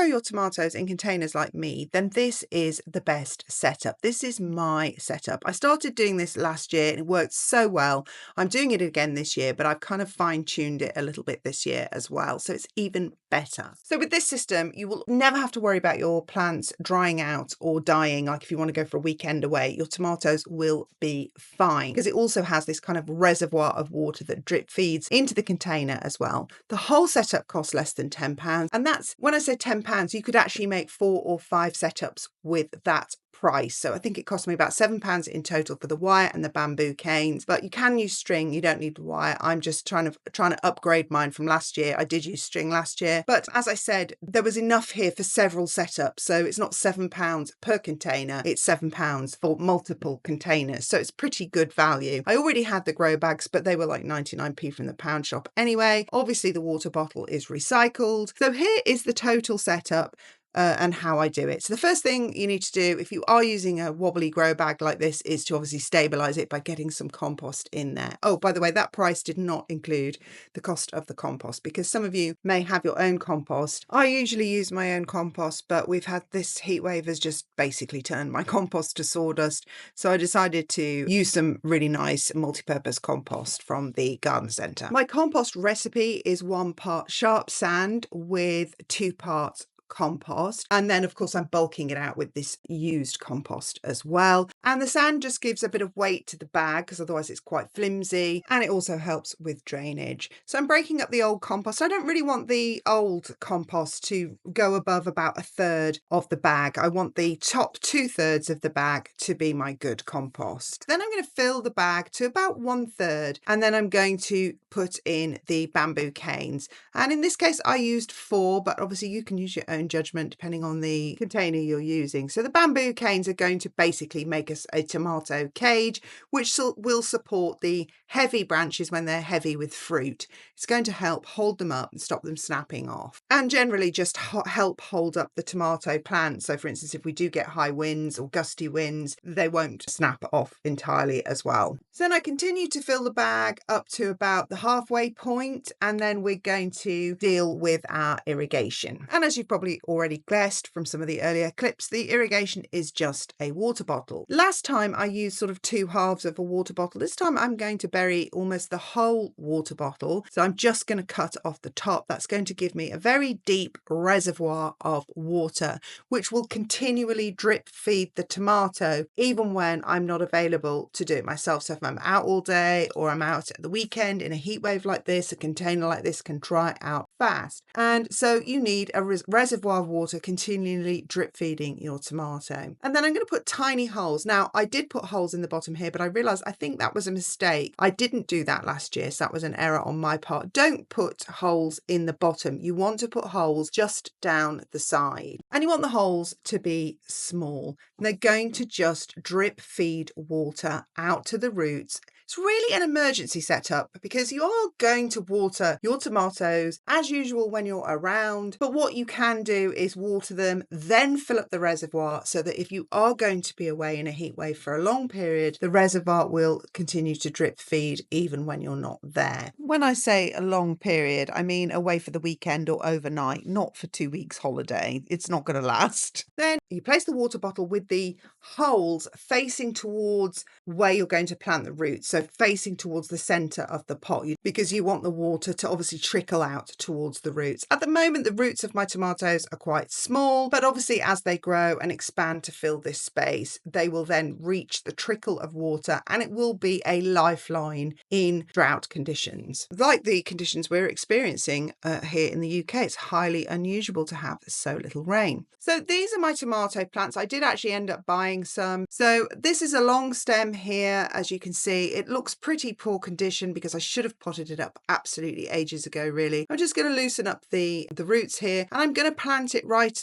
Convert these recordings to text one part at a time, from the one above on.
grow your tomatoes in containers like me, then this is the best setup. This is my setup. I started doing this last year and it worked so well. I'm doing it again this year, but I've kind of fine-tuned it a little bit this year as well, so it's even better. So with this system, you will never have to worry about your plants drying out or dying. Like if you want to go for a weekend away, your tomatoes will be fine because it also has this kind of reservoir of water that drip feeds into the container as well. The whole setup costs less than £10, and that's, when I say £10, you could actually make 4 or 5 setups with that price. So I think it cost me about £7 in total for the wire and the bamboo canes, but you can use string, you don't need the wire. I'm just trying to upgrade mine from last year. I did use string last year, but as I said, there was enough here for several setups, so it's not £7 per container, it's £7 for multiple containers, so it's pretty good value. I already had the grow bags, but they were like 99p from the pound shop anyway. Obviously the water bottle is recycled. So here is the total setup and how I do it. So the first thing you need to do if you are using a wobbly grow bag like this is to obviously stabilize it by getting some compost in there. Oh, by the way, that price did not include the cost of the compost because some of you may have your own compost. I usually use my own compost, but we've had this heat wave has just basically turned my compost to sawdust. So I decided to use some really nice multi-purpose compost from the garden centre. My compost recipe is 1 part sharp sand with 2 parts compost, and then of course I'm bulking it out with this used compost as well, and the sand just gives a bit of weight to the bag because otherwise it's quite flimsy, and it also helps with drainage. So I'm breaking up the old compost. I don't really want the old compost to go above about 1/3 of the bag. I want the top 2/3 of the bag to be my good compost. Then I'm going to fill the bag to about 1/3, and then I'm going to put in the bamboo canes, and in this case I used 4, but obviously you can use your own judgment depending on the container you're using. So the bamboo canes are going to basically make us a tomato cage, which will support the heavy branches when they're heavy with fruit. It's going to help hold them up and stop them snapping off, and generally just help hold up the tomato plant. So for instance, if we do get high winds or gusty winds, they won't snap off entirely as well. So then I continue to fill the bag up to about the halfway point, and then we're going to deal with our irrigation. And as you've probably already guessed from some of the earlier clips, the irrigation is just a water bottle. Last time I used sort of 2 halves of a water bottle. This time I'm going to bury almost the whole water bottle. So I'm just going to cut off the top. That's going to give me a very deep reservoir of water, which will continually drip feed the tomato even when I'm not available to do it myself. So if I'm out all day or I'm out at the weekend in a heat wave like this, a container like this can dry out fast. And so you need a reservoir of water continually drip feeding your tomato. And then I'm going to put tiny holes. Now I did put holes in the bottom here, but I realized I think that was a mistake. I didn't do that last year, so that was an error on my part. Don't put holes in the bottom. You want to put holes just down the side, and you want the holes to be small. They're going to just drip feed water out to the roots. It's really an emergency setup because you are going to water your tomatoes as usual when you're around, but what you can do is water them, then fill up the reservoir so that if you are going to be away in a heat wave for a long period, the reservoir will continue to drip feed even when you're not there. When I say a long period, I mean away for the weekend or overnight, not for 2 weeks holiday. It's not going to last. Then you place the water bottle with the holes facing towards where you're going to plant the roots. So facing towards the center of the pot, because you want the water to obviously trickle out towards the roots. At the moment, the roots of my tomatoes are quite small, but obviously as they grow and expand to fill this space, they will then reach the trickle of water, and it will be a lifeline in drought conditions. Like the conditions we're experiencing here in the UK, it's highly unusual to have so little rain. So these are my tomato plants. I did actually end up buying some. So this is a long stem here, as you can see. It looks pretty poor condition because I should have potted it up absolutely ages ago, really. I'm just going to loosen up the roots here, and I'm going to plant it right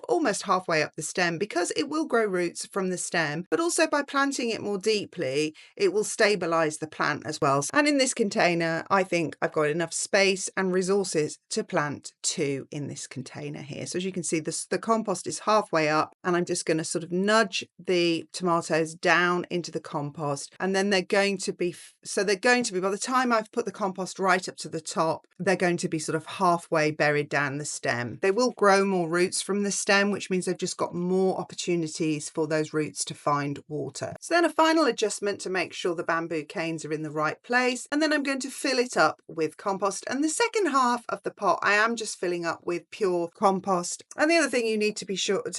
almost halfway up the stem because it will grow roots from the stem, but also by planting it more deeply, it will stabilize the plant as well. And in this container, I think I've got enough space and resources to plant 2 in this container here. So as you can see, the compost is halfway up, and I'm just going to sort of nudge the tomatoes down into the compost, and then they're going to be, they're going to be, by the time I've put the compost right up to the top, they're going to be sort of halfway buried down the stem. They will grow more roots from the stem, which means they've just got more opportunities for those roots to find water. So then a final adjustment to make sure the bamboo canes are in the right place. And then I'm going to fill it up with compost. And the second half of the pot, I am just filling up with pure compost. And the other thing you need to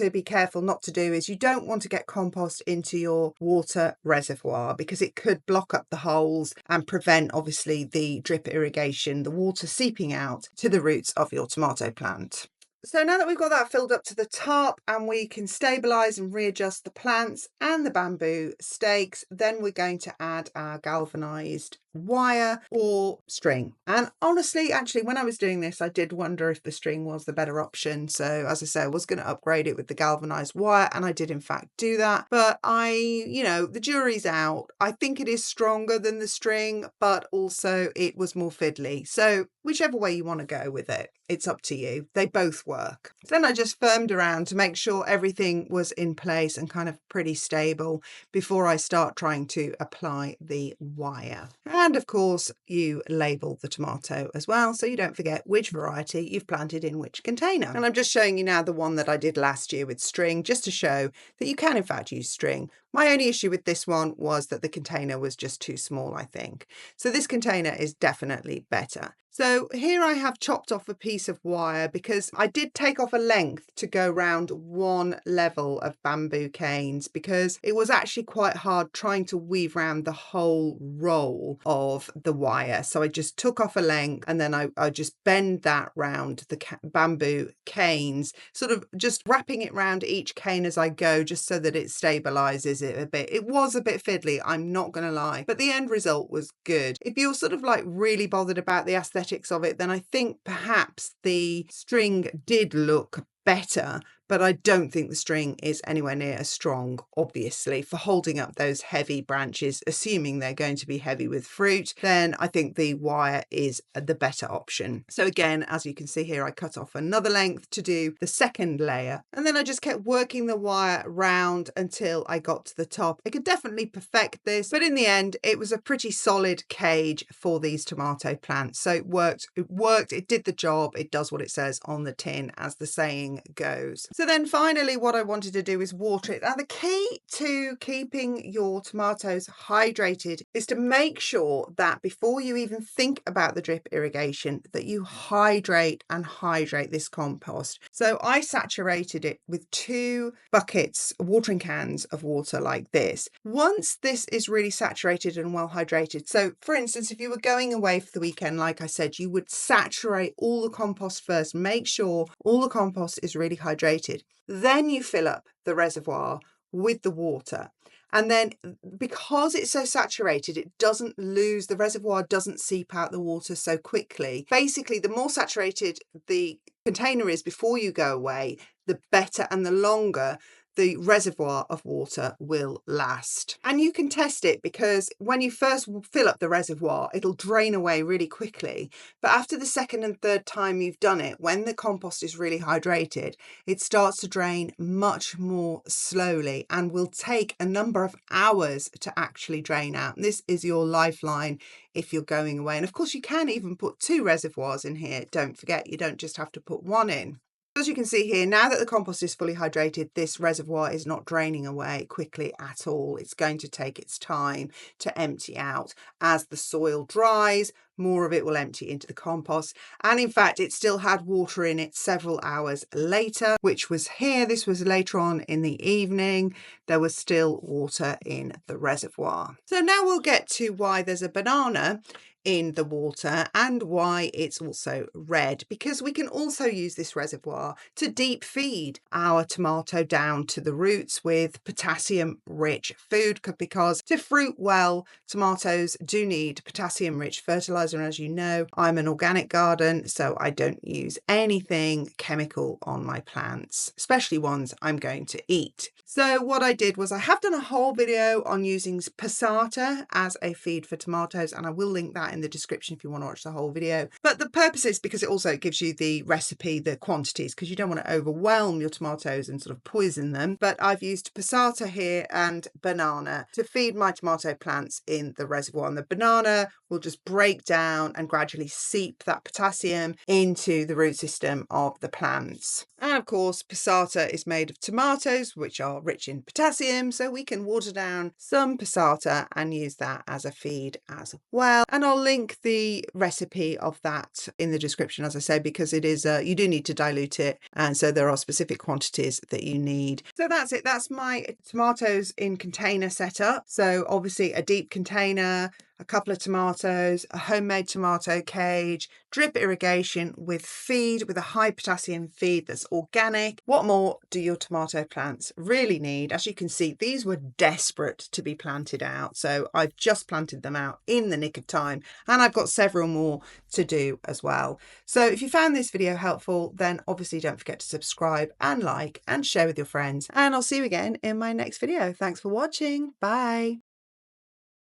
be careful not to do is you don't want to get compost into your water reservoir, because it could block up the holes and prevent, obviously, the drip irrigation, the water seeping out to the roots of your tomato plant. So now that we've got that filled up to the top and we can stabilise and readjust the plants and the bamboo stakes, then we're going to add our galvanised wire or string. And honestly, actually, when I was doing this, I did wonder if the string was the better option. So as I say, I was going to upgrade it with the galvanized wire, and I did in fact do that. But the jury's out. I think it is stronger than the string, but also it was more fiddly. So whichever way you want to go with it, it's up to you. They both work. Then I just firmed around to make sure everything was in place and kind of pretty stable before I start trying to apply the wire. And of course, you label the tomato as well, so you don't forget which variety you've planted in which container. And I'm just showing you now the one that I did last year with string, just to show that you can in fact use string. My only issue with this one was that the container was just too small, I think. So this container is definitely better. So here I have chopped off a piece of wire because I did take off a length to go round one level of bamboo canes, because it was actually quite hard trying to weave around the whole roll of the wire. So I just took off a length and then I just bend that round the bamboo canes, sort of just wrapping it round each cane as I go, just so that it stabilizes it a bit. It was a bit fiddly, I'm not going to lie, but the end result was good. If you're sort of like really bothered about the aesthetics of it, then I think perhaps the string did look better, but I don't think the string is anywhere near as strong, obviously, for holding up those heavy branches. Assuming they're going to be heavy with fruit, then I think the wire is the better option. So again, as you can see here, I cut off another length to do the second layer, and then I just kept working the wire round until I got to the top. I could definitely perfect this, but in the end, it was a pretty solid cage for these tomato plants. So it worked, it did the job, it does what it says on the tin, as the saying goes. So then finally what I wanted to do is water it. Now the key to keeping your tomatoes hydrated is to make sure that before you even think about the drip irrigation, that you hydrate this compost. So I saturated it with 2 buckets, watering cans of water like this. Once this is really saturated and well hydrated, so for instance, if you were going away for the weekend, like I said, you would saturate all the compost first, make sure all the compost is really hydrated. Then you fill up the reservoir with the water. And then because it's so saturated, it doesn't lose, the reservoir doesn't seep out the water so quickly. Basically, the more saturated the container is before you go away, the better and the longer the reservoir of water will last. And you can test it, because when you first fill up the reservoir, it'll drain away really quickly. But after the second and third time you've done it, when the compost is really hydrated, it starts to drain much more slowly and will take a number of hours to actually drain out. And this is your lifeline if you're going away. And of course, you can even put 2 reservoirs in here. Don't forget, you don't just have to put 1 in. As you can see here, now that the compost is fully hydrated, this reservoir is not draining away quickly at all. It's going to take its time to empty out. As the soil dries, more of it will empty into the compost. And in fact, it still had water in it several hours later, which was here. This was later on in the evening. There was still water in the reservoir. So now we'll get to why there's a banana in the water and why it's also red, because we can also use this reservoir to deep feed our tomato down to the roots with potassium rich food, because to fruit well, tomatoes do need potassium rich fertiliser fertiliser, and as you know, I'm an organic garden, so I don't use anything chemical on my plants, especially ones I'm going to eat. So what I did was I have done a whole video on using passata as a feed for tomatoes, and I will link that in the description if you want to watch the whole video. But the purpose is because it also gives you the recipe, the quantities, because you don't want to overwhelm your tomatoes and sort of poison them. But I've used passata here and banana to feed my tomato plants in the reservoir, and the banana will just break down and gradually seep that potassium into the root system of the plants. And of course, passata is made of tomatoes, which are rich in potassium, so we can water down some passata and use that as a feed as well. And I'll link the recipe of that in the description, as I say, because it is you do need to dilute it, and so there are specific quantities that you need. So that's it. That's my tomatoes in container setup. So obviously a deep container, a couple of tomatoes, a homemade tomato cage, drip irrigation with feed, with a high potassium feed that's organic. What more do your tomato plants really need? As you can see, these were desperate to be planted out, so I've just planted them out in the nick of time, and I've got several more to do as well. So if you found this video helpful, then obviously don't forget to subscribe and like and share with your friends, and I'll see you again in my next video. Thanks for watching. Bye.